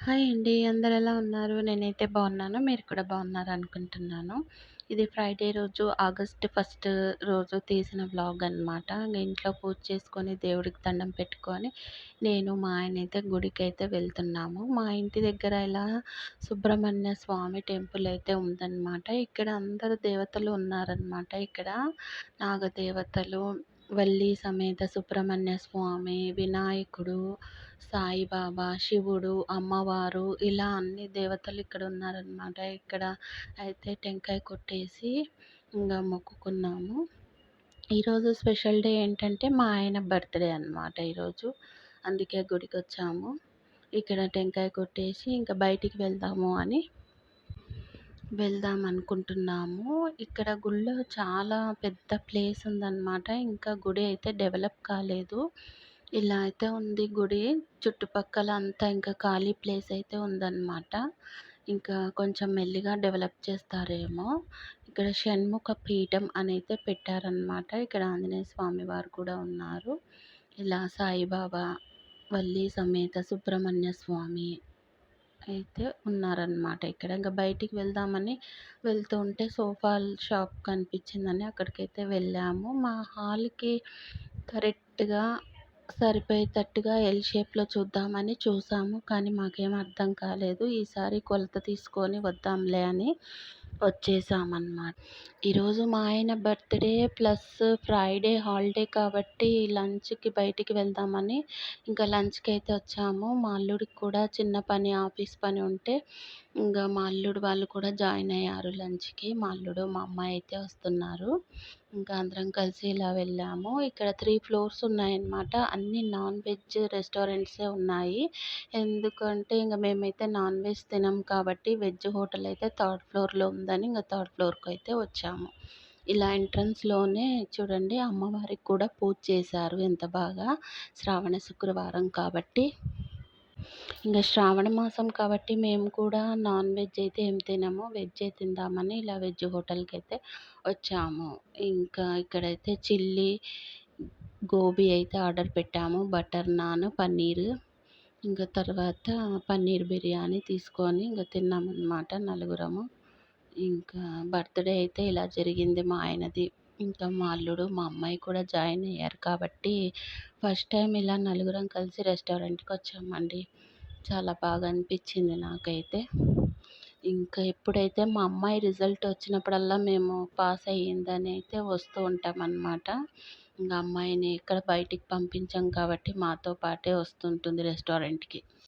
Hi అండి. అందరూ ఎలా ఉన్నారు? నేనైతే బాగున్నాను. మీరు కూడా బాగున్నారనుకుంటున్నాను. ఇది ఫ్రైడే రోజు ఆగస్ట్ ఫస్ట్ రోజు తీసిన వ్లాగ్ అనమాట. ఇంట్లో పూజ చేసుకొని, దేవుడికి దండం పెట్టుకొని, నేను మా ఆయనైతే గుడికైతే వెళ్తున్నాము. మా ఇంటి దగ్గర ఇలా సుబ్రహ్మణ్య స్వామి టెంపుల్ అయితే ఉందన్నమాట. ఇక్కడ అందరు దేవతలు ఉన్నారనమాట. ఇక్కడ నాగదేవతలు, వల్లి సమేత సుబ్రహ్మణ్య స్వామి, వినాయకుడు, సాయిబాబా, శివుడు, అమ్మవారు ఇలా అన్ని దేవతలు ఇక్కడ ఉన్నారనమాట. ఇక్కడ అయితే టెంకాయ కొట్టేసి ఇంగా మొక్కుకున్నాము. ఈరోజు స్పెషల్ డే ఏంటంటే మా ఆయన బర్త్‌డే అనమాట ఈరోజు. అందుకే గుడికొచ్చాము. ఇక్కడ టెంకాయ కొట్టేసి ఇంకా బయటికి వెళ్దాం అనుకుంటున్నాము. ఇక్కడ గుడిలో చాలా పెద్ద ప్లేస్ ఉందన్నమాట. ఇంకా గుడి అయితే డెవలప్ కాలేదు. ఇలా అయితే ఉంది గుడి. చుట్టుపక్కల అంతా ఇంకా ఖాళీ ప్లేస్ అయితే ఉందన్నమాట. ఇంకా కొంచెం మెల్లిగా డెవలప్ చేస్తారేమో. ఇక్కడ షణ్ముఖ పీఠం అనైతే పెట్టారన్నమాట. ఇక్కడ ఆంజనేయ స్వామి వారు కూడా ఉన్నారు. ఇలా సాయిబాబా, వల్లి సమేత సుబ్రహ్మణ్య స్వామి అయితే ఉన్నారనమాట ఇక్కడ. ఇంక బయటికి వెళ్దామని వెళ్తూ ఉంటే సోఫాల్ షాప్ కనిపించిందని అక్కడికైతే వెళ్ళాము. మా హాల్‌కి కరెక్ట్‌గా సరిపోయేటట్టుగా ఎల్ షేప్‌లో చూద్దామని చూసాము. కానీ మాకేం అర్థం కాలేదు. ఈసారి కొలత తీసుకొని వద్దాంలే అని వచ్చేసామన్నమాట. ఈరోజు మా ఆయన బర్త్‌డే ప్లస్ ఫ్రైడే హాలిడే కాబట్టి లంచ్‌కి బయటికి వెళ్దామని ఇంకా లంచ్‌కైతే వచ్చాము. మా అల్లుడికి కూడా చిన్న పని, ఆఫీస్ పని ఉంటే ఇంగా మా అల్లుడు వాళ్ళు కూడా జాయిన్ అయ్యారు లంచ్‌కి. మా అల్లుడు, మా అమ్మాయి అయితే వస్తున్నారు. ఇంకా అందరం కలిసి ఇలా వెళ్ళాము. ఇక్కడ 3 ఫ్లోర్స్ ఉన్నాయన్నమాట. అన్నీ నాన్ వెజ్ రెస్టారెంట్సే ఉన్నాయి. ఎందుకంటే ఇంక మేమైతే నాన్ వెజ్ తినం కాబట్టి వెజ్ హోటల్ అయితే థర్డ్ ఫ్లోర్‌లో ఉందని ఇంక థర్డ్ ఫ్లోర్‌కైతే వచ్చాము. ఇలా ఎంట్రన్స్‌లోనే చూడండి అమ్మవారికి కూడా పూజ చేశారు ఎంత బాగా. శ్రావణ శుక్రవారం కాబట్టి. ఇంక శ్రావణ మాసం కాబట్టి మేము కూడా నాన్ వెజ్ అయితే ఏం తినము. వెజ్జే తిందామని ఇలా వెజ్ హోటల్‌కైతే వచ్చాము. ఇంకా ఇక్కడైతే చిల్లీ, గోబీ అయితే ఆర్డర్ పెట్టాము. Butter non, paneer. ఇంక తర్వాత పన్నీర్ బిర్యానీ తీసుకొని ఇంక తిన్నామన్నమాట నలుగురము. ఇంకా బర్త్‌డే అయితే ఇలా జరిగింది మా ఆయనది. ఇంకా మా అల్లుడు, మా అమ్మాయి కూడా జాయిన్ అయ్యారు కాబట్టి ఫస్ట్ టైం ఇలా నలుగురం కలిసి రెస్టారెంట్‌కొచ్చామండి. చాలా బాగా అనిపించింది నాకైతే. ఇంకా ఎప్పుడైతే మా అమ్మాయి రిజల్ట్ వచ్చినప్పుడల్లా మేము పాస్ అయ్యిందని అయితే వస్తూ ఉంటామన్నమాట. ఇంక అమ్మాయిని ఎక్కడ బయటికి పంపించం కాబట్టి మాతో పాటే వస్తుంటుంది రెస్టారెంట్‌కి.